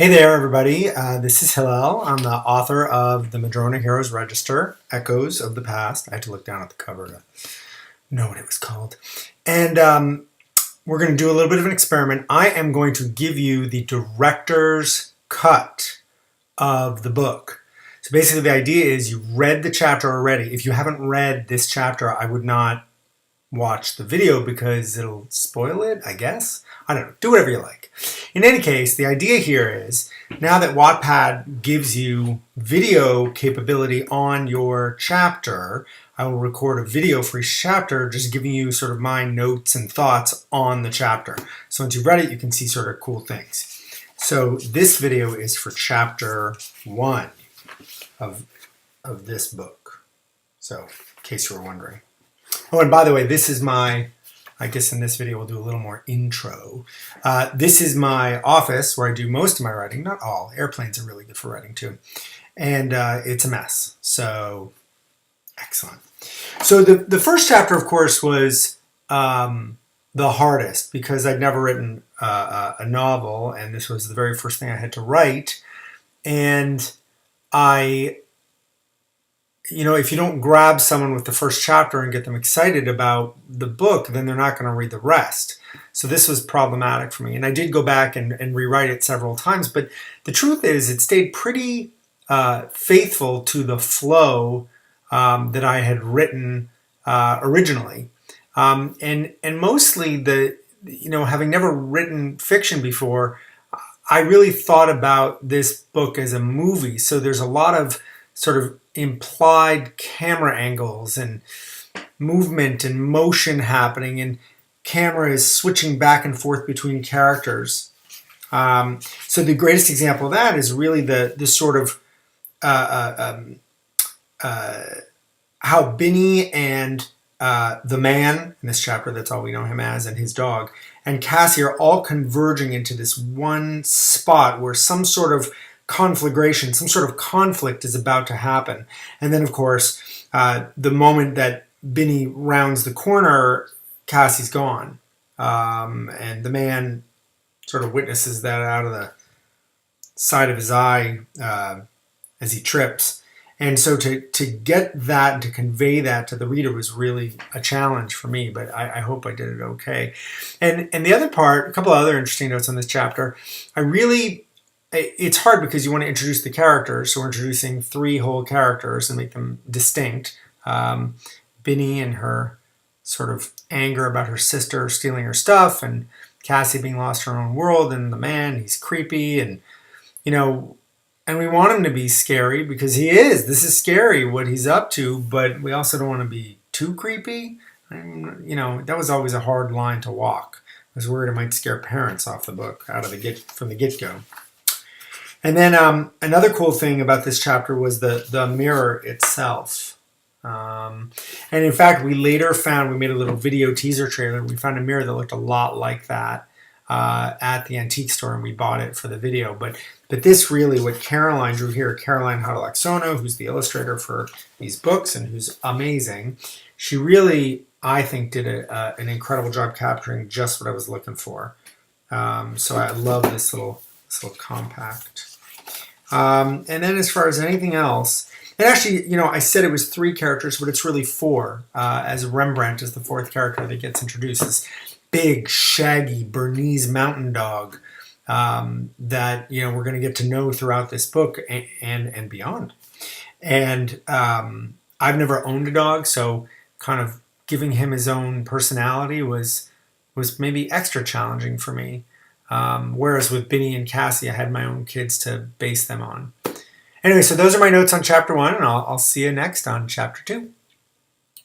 Hey there, everybody. This is Hillel. I'm the author of the Madrona Heroes Register, Echoes of the Past. I had to look down at the cover to know what it was called. And we're going to do a little bit of an experiment. I am going to give you the director's cut of the book. So basically the idea is you've read the chapter already. If you haven't read this chapter, I would not watch the video because it'll spoil it, I guess. I don't know. Do whatever you like. In any case, the idea here is now that Wattpad gives you video capability on your chapter, I will record a video for each chapter just giving you sort of my notes and thoughts on the chapter. So once you've read it, you can see sort of cool things. So this video is for chapter 1 of this book. So in case you were wondering. Oh, and by the way, this is I guess in this video we'll do a little more intro. This is my office where I do most of my writing, not all. Airplanes are really good for writing too. And it's a mess, so excellent. So the first chapter, of course, was the hardest because I'd never written a novel, and this was the very first thing I had to write. And if you don't grab someone with the first chapter and get them excited about the book, then they're not going to read the rest. So this was problematic for me. And I did go back and rewrite it several times. But the truth is it stayed pretty faithful to the flow that I had written originally. And mostly having never written fiction before, I really thought about this book as a movie. So there's a lot of sort of implied camera angles and movement and motion happening, and camera is switching back and forth between characters. So the greatest example of that is really the sort of how Binny and the man in this chapter, that's all we know him as, and his dog, and Cassie are all converging into this one spot where some sort of conflagration, some sort of conflict is about to happen. And then, of course, the moment that Binny rounds the corner, Cassie's gone. And the man sort of witnesses that out of the side of his eye as he trips. And so to get that and to convey that to the reader was really a challenge for me, but I hope I did it okay. And the other part, a couple of other interesting notes on this chapter, it's hard because you want to introduce the characters. So we're introducing 3 whole characters and make them distinct. Binny and her sort of anger about her sister stealing her stuff, and Cassie being lost in her own world, and the man, he's creepy, and and we want him to be scary because he is. This is scary what he's up to, but we also don't want to be too creepy. That was always a hard line to walk. I was worried it might scare parents off the book from the get-go. And then another cool thing about this chapter was the mirror itself. And in fact, we made a little video teaser trailer. We found a mirror that looked a lot like that at the antique store, and we bought it for the video. But this really, what Caroline drew here, Caroline Hadalaxono, who's the illustrator for these books and who's amazing, she really, I think, did an incredible job capturing just what I was looking for. So I love this little compact. And then as far as anything else, and actually, I said it was 3 characters, but it's really 4, as Rembrandt is the 4th character that gets introduced. This big, shaggy Bernese mountain dog that, we're going to get to know throughout this book and beyond. And I've never owned a dog, so kind of giving him his own personality was maybe extra challenging for me. Whereas with Binny and Cassie, I had my own kids to base them on. Anyway, so those are my notes on chapter 1, and I'll see you next on chapter 2.